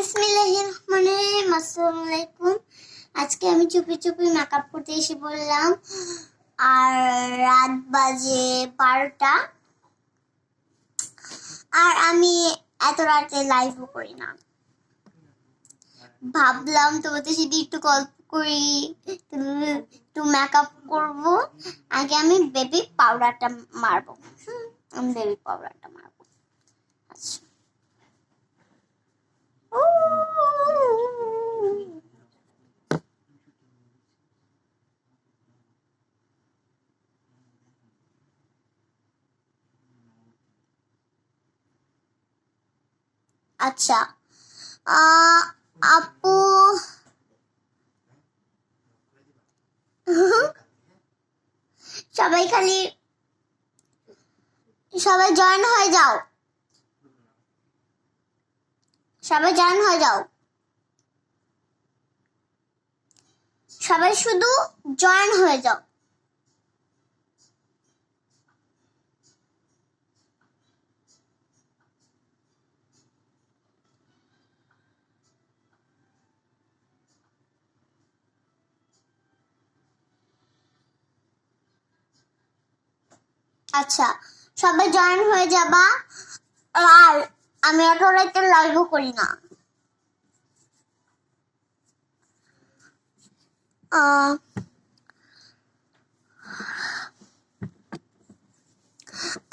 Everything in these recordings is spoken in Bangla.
বিসমিল্লাহির রহমানির রহিম। আসসালামু আলাইকুম। আজকে আমি চুপি চুপি মেকআপ করতে এসে বললাম, আর রাত বাজে 12টা। আর আমি এত রাতে লাইভও করি না, ভাবলাম তোমাদের সাথে একটু গল্প করি, একটু মেকআপ করব। আগে আমি বেবি পাউডারটা মারবো। আমি বেবি পাউডারটা মারবো। আচ্ছা, আচ্ছা আপু সবাই জয়েন হয়ে যাও, সবাই জয়েন হয়ে যাও, সবাই শুধু জয়েন হয়ে যাও। আচ্ছা, সবাই জয়েন হয়ে যাবা। আর আমি এত রাতে লাইভও করি না।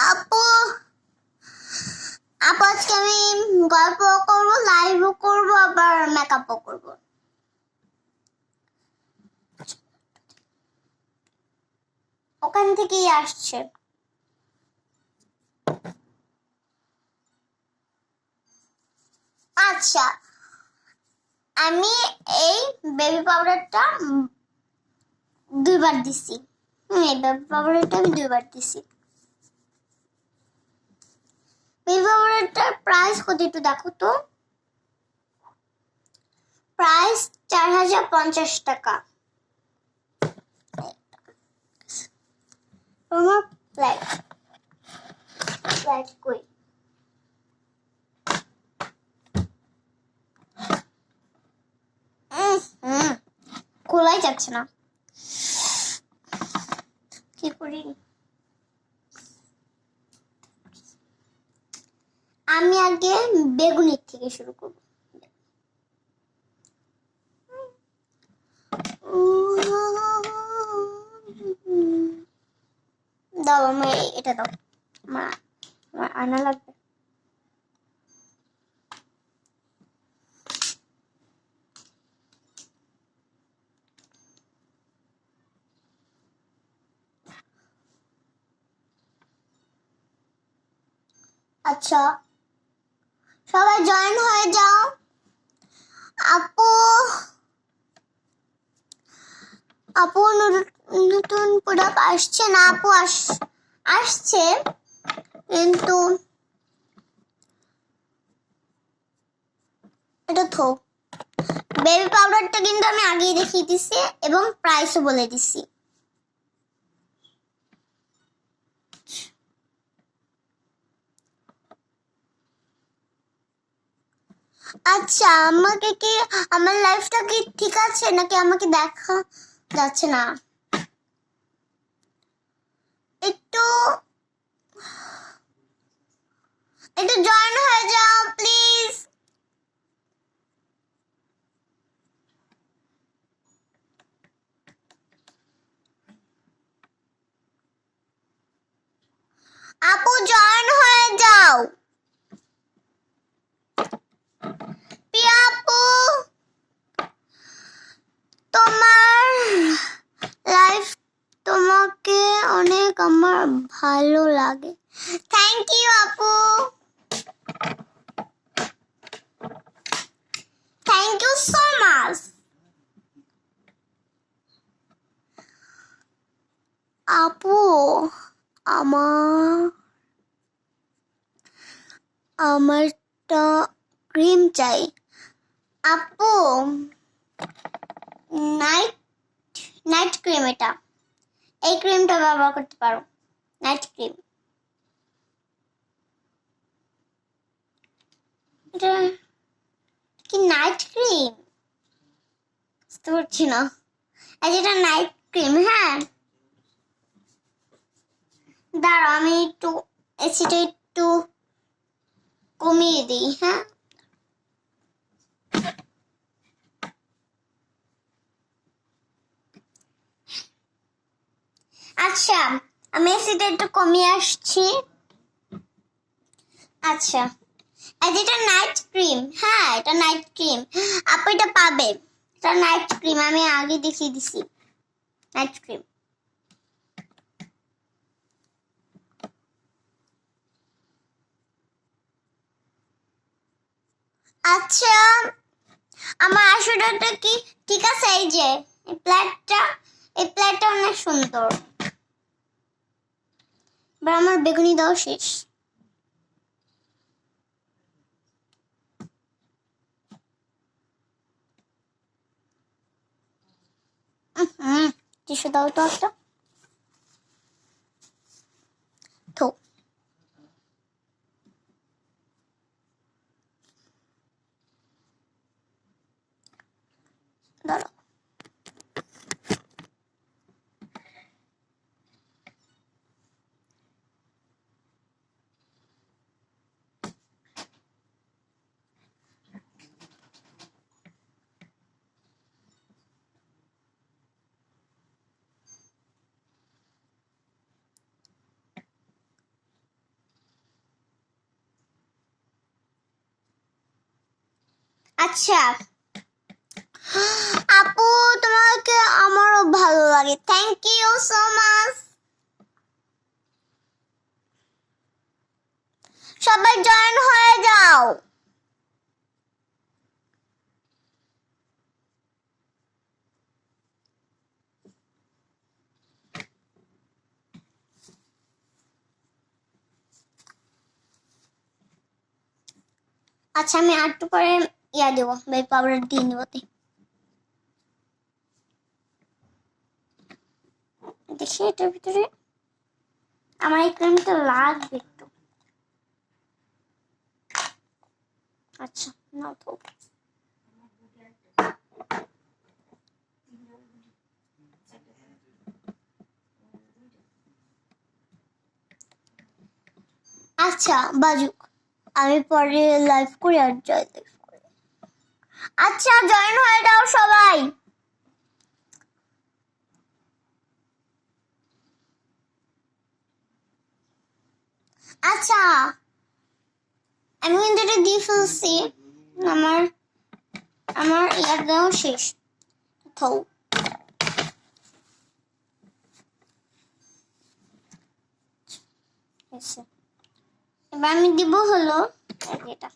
আপু আজকে আমি গল্প করব, লাইভও করব, আবার মেকআপও করব। ওখান থেকেই আসছে। আচ্ছা, আমি এই বেবি পাউডারটা 2বার দিছি। এই বেবি পাউডারটা আমি 2বার দিছি। বেবি পাউডারটার প্রাইস কত একটু দেখো তো। প্রাইস 4050 টাকা। তোমার ফ্ল্যাট কই? খোলাই যাচ্ছে না, কি করি? আমি আগে বেগুনির থেকে শুরু করব। দাও আমি এটা দাও, আমার আয়না লাগবে। আচ্ছা, সবাই জয়েন হয়ে যাও। আপু নতুন প্রোডাক্ট আসছে না? আপু আসছে, কিন্তু এটা থো। বেবি পাউডারটা কিন্তু আমি আগেই দেখিয়ে দিছি এবং প্রাইসও বলে দিছি। আচ্ছা, আমাকে কি আমার লাইফটা কি ঠিক আছে নাকি আমাকে দেখা যাচ্ছে না? একটু জয়েন হয়ে যাও প্লিজ। আপু জয়েন হয়ে যাও। প্রিয়া আপু, তোমার লাইফ, তোমাকে অনেক আমার ভালো লাগে। থ্যাংক ইউ আপু, থ্যাংক ইউ সো মাচ। আপু আমারটা ক্রিম চাই। আপু নাইট ক্রিম, এই ক্রিমটা ব্যবহার করতে পারো, নাইট ক্রিম। এটা কি নাইট ক্রিম? বুঝতে পারছি না। এটা নাইট ক্রিম। হ্যাঁ, দাঁড়াও আমি একটু এসিটা একটু কমিয়ে দিই। হ্যাঁ, আচ্ছা আমি এসিটা একটু কমিয়ে আসছি। আচ্ছা, এটা নাইট ক্রিম। হ্যাঁ, এটা নাইট ক্রিম। আপু এটা পাবে, এটা নাইট ক্রিম। আমি আগে দেখিয়ে দিছি নাইট ক্রিম। আচ্ছা, আমার আসলটা কি ঠিক আছে? এই যে এই প্লেটটা অনেক সুন্দর। এবার আমার বেগুনি দেওয়া শেষ। টিস্যু দাও তো একটা। থো, দাঁড়াও। আচ্ছা আপু, তোমাকে আমারও ভালো লাগে। Thank you so much. সবাই জয়েন হয়ে যাও। আচ্ছা, আমি আর একটু পরে দেবো, বেবি পাউডার দিয়ে নেবো। দেখি এটার ভিতরে আমার এই ক্রিমটা লাগবে একটু। আচ্ছা, নাও তো। আচ্ছা বাজুক, আমি পরে লাইভ করি আর জয় লাইভ করি। আচ্ছা জয়েন হয়ে যাও সবাই। আচ্ছা আমি কিন্তু এটা দিয়ে ফেলছি। আমার আমার ইয়ার দেওয়া শেষ। থৌ, এবার আমি দিব হলো এটা।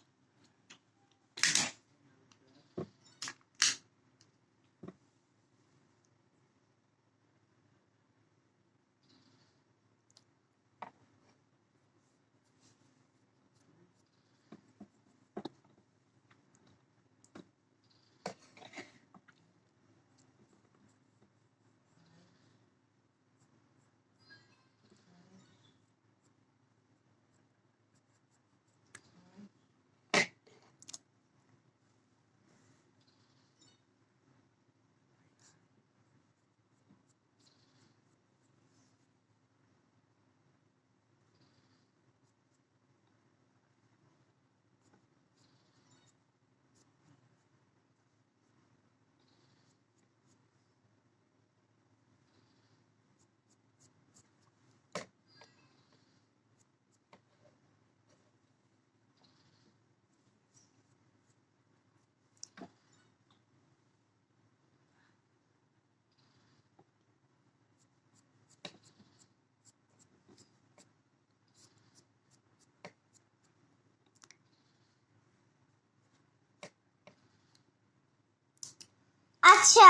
আচ্ছা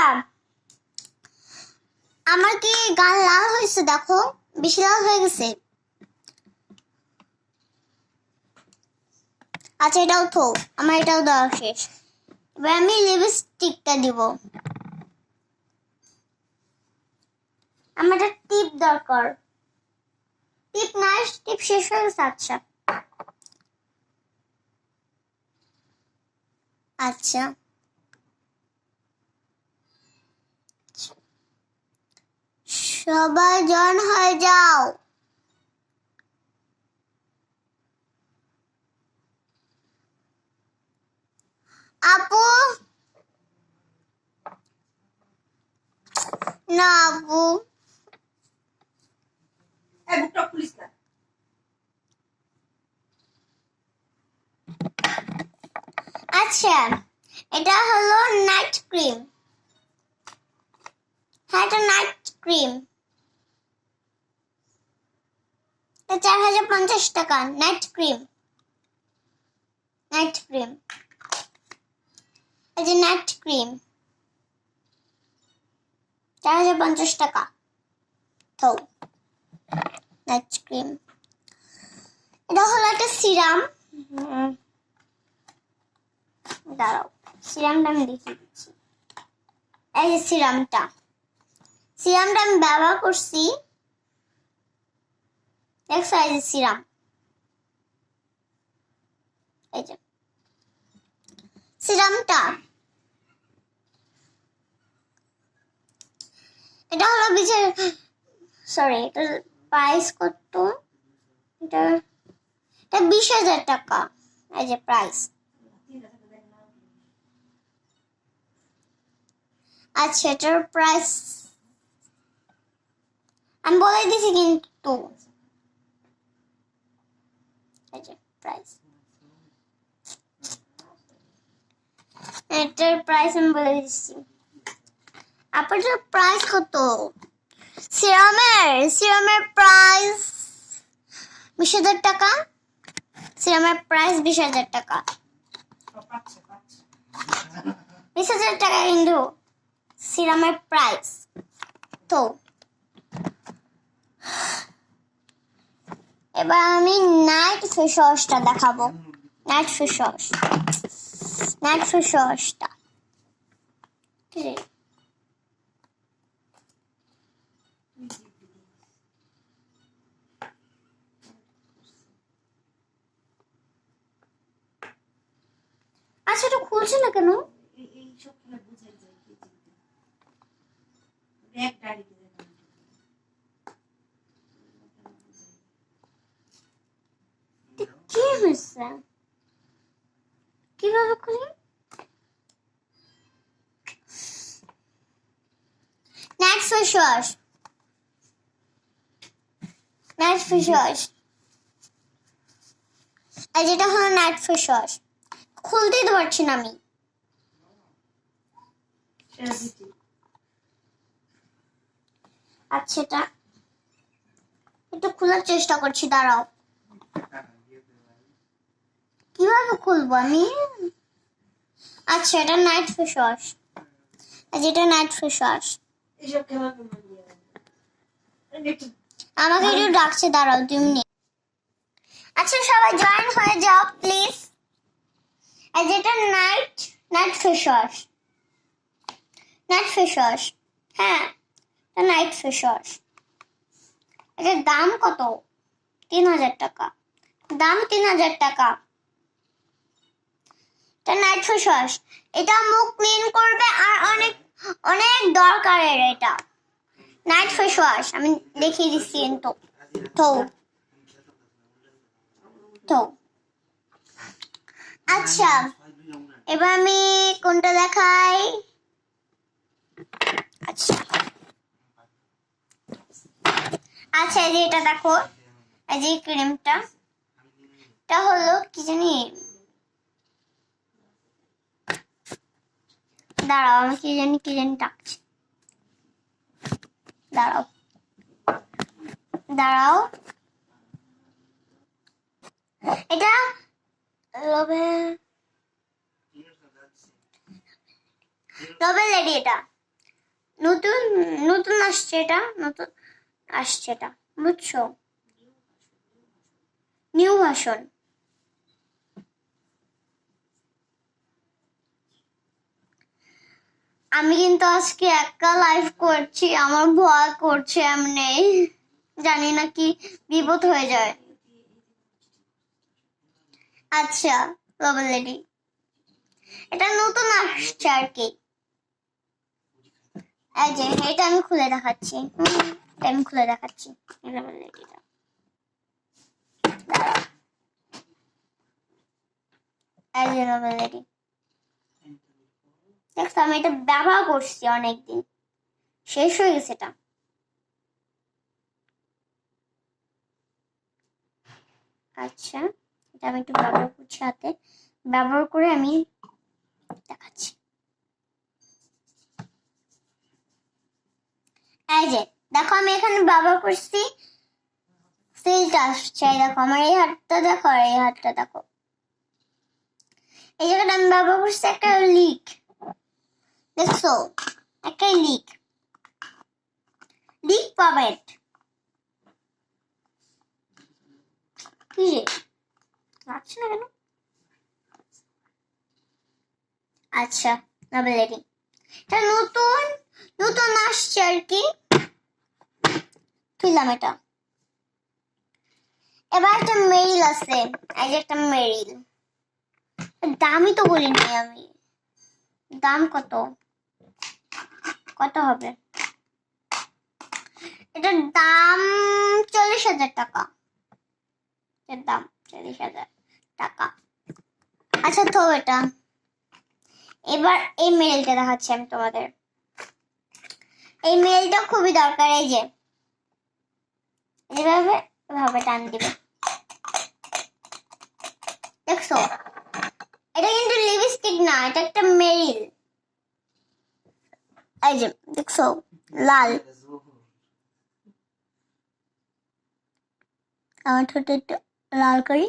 আমার কি গাল লাল হয়েছে? দেখো বেশি লাল হয়ে গেছে। আচ্ছা এটাও তো আমার, এটাও দেওয়া শেষ। এবার আমি লিপস্টিকটা দিব। আমার একটা টিপ দরকার। টিপ নাই, টিপ শেষ হয়ে গেছে। আচ্ছা আচ্ছা, সবাই জয়েন হয়ে যাও। আপু না, আপু আচ্ছা, এটা হলো নাইট ক্রিম। হ্যাঁ, এটা নাইট ক্রিম। 4050 টাকা। নাইট ক্রিম, নাইট ক্রিম, এই যে নাইট ক্রিম 4050 টাকা। তো নাইট ক্রিম, এটা হলো একটা সিরাম। দাঁড়াও, সিরামটা আমি দেখিয়ে দিচ্ছি। এই যে সিরামটা আমি ব্যবহার করছি। দেখছো, এই যে সিরাম, এই যে সিরামটা। এটা হলো সরি, এটার প্রাইস কত? এটা 20,000 টাকা। এই যে প্রাইস। আচ্ছা, এটার প্রাইস আমি বলে দিছি কিন্তু। এই যে প্রাইস, এটার প্রাইস আমি বলে দিচ্ছি। আপনার প্রাইস কত? সিরামের প্রাইস 20,000 টাকা। সিরামের প্রাইস 20,000 টাকা। 20,000 টাকা কিন্তু সিরামের প্রাইস। তো এবার আমি নাইট ফেস ওয়াশটা দেখাবো। নাইট ফেস ওয়াশটা আচ্ছা, এটা খুলছে না কেন? কি হয়েছে? কিভাবে খুলি? নাইট ফেস ওয়াশ, আর যেটা হলো নাইট ফেস ওয়াশ। খুলতেই তো পারছি না আমি। আচ্ছা, এটা একটু খোলার চেষ্টা করছি, দাঁড়াও। কিভাবে খুলবো আমি? আচ্ছা, এটা নাইট ফেস ওয়াশ, যেটা নাইট ফেস ওয়াশ। আমাকে একটু ডাকছে, দাঁড়াও 2 মিনিট। আচ্ছা, সবাই জয়েন হয়ে যাও প্লিজ। আর যেটা নাইট ফেস ওয়াশ, হ্যাঁ, এটা নাইট ফেস ওয়াশ। এটার দাম কত? 3,000 টাকা। দাম 3,000 টাকা। এটা নাইট ফেস ওয়াশ। এটা মুখ ক্লিন করবে আর অনেক অনেক দরকারের। এটা নাইট ফেস ওয়াশ আমি দেখিয়ে দিচ্ছি কিন্তু। তো আচ্ছা, এবার আমি কোনটা দেখাই? আচ্ছা, এই যে এটা দেখো, এই যে ক্রিমটা, এটা হলো কি জানি, দাঁড়াও আমি কি জানি ডাকছি। দাঁড়াও, এটা লবেল লেডি। এটা নতুন আসছে, এটা বুঝছো? New version. আমি কিন্তু আজকে একা লাইভ করছি, আমার ভয় করছে। এমনি জানি না কি বিপদ হয়ে যায়। আচ্ছা, লবেল লেডি এটা নতুন আসছে আর কি। এই যে এটা আমি খুলে দেখাচ্ছি। এটা আমি খুলে দেখাচ্ছি। এই যে নভেলেটি দেখছো, আমি এটা ব্যবহার করছি অনেকদিন, শেষ হয়ে গেছে এটা। আচ্ছা, এটা আমি একটু ব্যবহার করছি, হাতে ব্যবহার করে আমি দেখাচ্ছি। এই যে দেখো, আমি এখানে ব্যবহার করছি, সিলটা আসছে। দেখো আমার এই হাতটা দেখো, আর এই হাতটা দেখো। এই জায়গাটা আমি ব্যবহার করছি একটা লিক, দেখছো, একটা লিক পাবেন। কি লাগছে না কেন? আচ্ছা, নভেলেটি এটা নতুন নতুন আসছে আর কি, কিনলাম এটা। এবার একটা মেরিল আছে, এই যে একটা মেরিল, দামই তো বলিনি আমি। দাম কত কত হবে? এটার দাম 40,000 টাকা। এর দাম 40,000 টাকা। আচ্ছা, তো এটা এবার এই মেরিলটা দেখাচ্ছি আমি তোমাদের। এই মেরিলটা খুবই দরকার। এই যে এভাবে এভাবে টান দিবে, দেখছো? এটা কিন্তু লিপস্টিক না, এটা একটা মেরিল। এই যে দেখছো, লাল। আমার ঠোঁটে একটু লাল করি,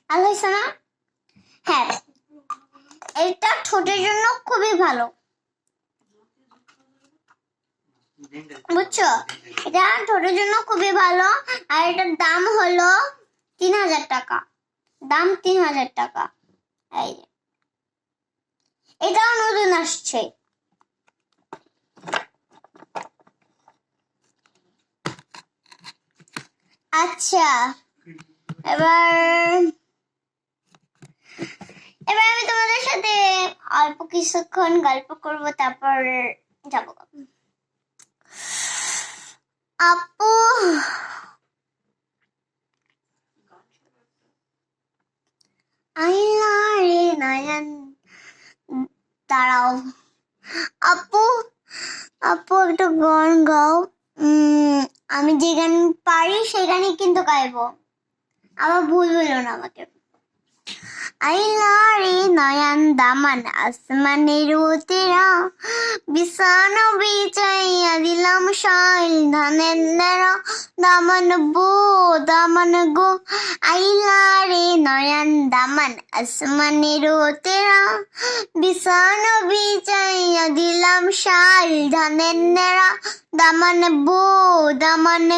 লাল হয়েছে না? হ্যাঁ, এটা ঠোঁটের জন্য খুবই ভালো, বুঝছো? এটা ঠোঁটের জন্য খুবই ভালো। আর এটার দাম হলো 3,000 টাকা। দাম 3,000 টাকা। এই যে এটাও নতুন আসছে। আচ্ছা, এবার আমি তোমাদের সাথে অল্প কিছুক্ষণ গল্প করব, তারপর যাব। আপু, আইলা রে নয়ন, দাঁড়াও। আপু একটু গান গাও। আমি যে গান পারি সেই গানই কিন্তু গাইবো, আবার ভুল বলো না আমাকে। আইলা রে নয়ন দামান আসমানের তেরা, বিছানো বিছাইয়া দিলাম শাইল ধানের নেড়া, দামান গো। আইলা রে নয়ন দামান আসমানের তেরা, বিছানো বিছাইয়া দিলাম শাইল ধানের নেড়া, দামান গো, দামান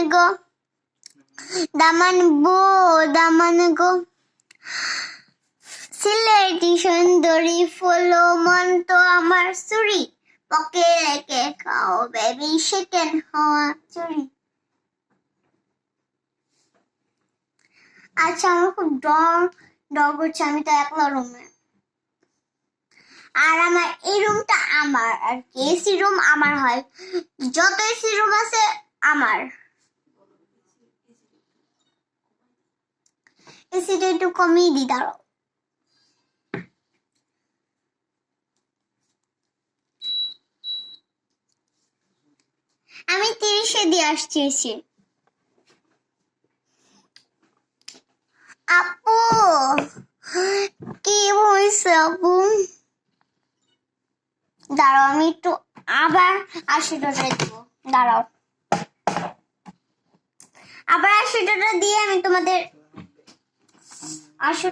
গো। সিলেটি সুন্দরী ফলো মন তো আমার চুরি, পকে রেখে খাও বেবি চিকেন হওয়া চুরি। আচ্ছা, আমার খুব ডর করছে, আমি তো একলা রুমে। আর আমার এই রুমটা আমার, আর এসি রুম আমার হয়, যত এসি রুম আছে আমার। এসিটা একটু কমিয়ে দি, দাঁড়াও। আমি 30-এ দিয়ে আসছি এসি। আপু কি হয়েছে আপু? দাঁড়াও, আমি একটু আবার 80 দিব। দাঁড়াও, আবার 80 দিয়ে আমি তোমাদের 80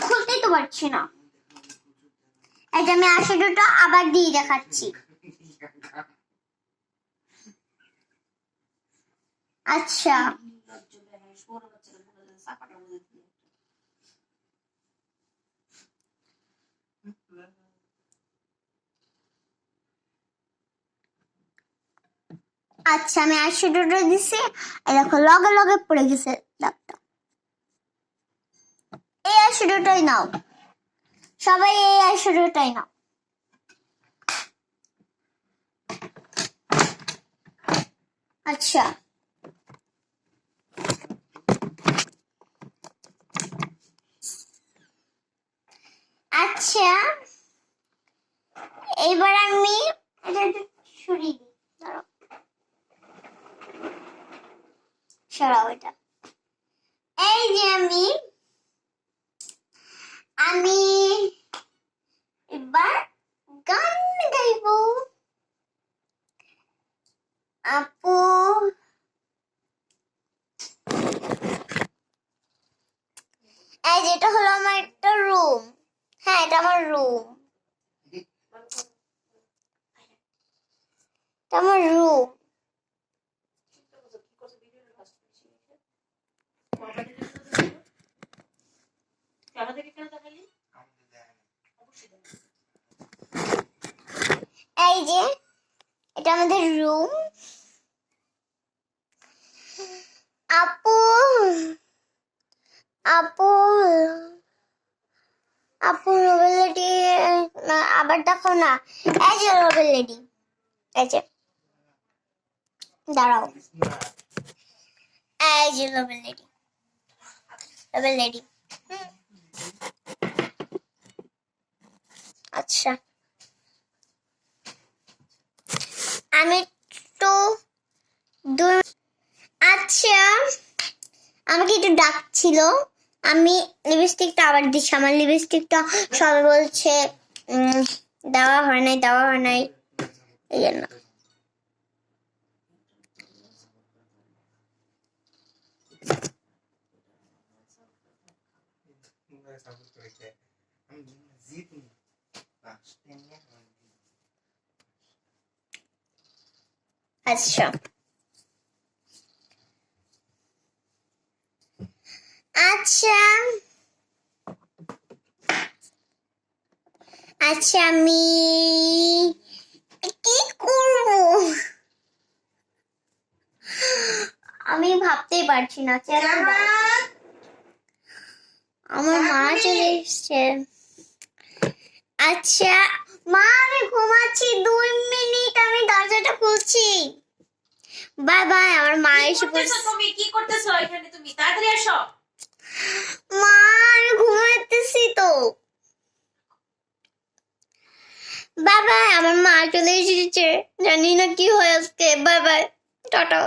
খুলতেই তো পারছি না। এই যে আমি 80 আবার দিয়ে দেখাচ্ছি। আচ্ছা, আচ্ছা, আমি 80 দিছি। এই দেখো, লগে লগে পড়ে গেছে দাগটা। এই আইশ্যাডোটাই নাও, সবাই এই আইশ্যাডোটাই নাও। আচ্ছা আচ্ছা এবার আমি এটা একটু সরিয়ে দিই, দাঁড়াও, সরাও এটা। এই যে আমি আমি এবার গান গাইবো। আপু এই যেটা হলো আমার একটা রুম, হ্যাঁ এটা আমার রুম, এটা আমার রুম। এই যে এটা আমাদের রুম। আপু আপু আপু রবেল লেডি না, আবার দেখো না, এই যে রবেল লেডি, এই যে দাঁড়াও, এই যে রবেল লেডি, রবেল লেডি। আচ্ছা আমি একটু আচ্ছা আমাকে একটু ডাকছিল, আমি লিপস্টিকটা আবার দিচ্ছি, আমার লিপস্টিকটা সবাই বলছে দেওয়া হয় নাই, এই জন্য। আচ্ছা আচ্ছা আচ্ছা আমি কি করব আমি ভাবতেই পারছি না। আমার মা চলে এসছে। আচ্ছা মা আমি ঘুমাচ্ছি, 2 মিনিট আমি দরজাটা খুলছি। Bye bye. আমার মা এসে পড়ছে। তুমি কি করতেছো এখানে? তুমি তাড়াতাড়ি আসো। মা আমি ঘুমাতেছি তো। Bye bye. আমার মা চলে এসেছে, জানি না কি হয় আজকে। Bye bye, tata.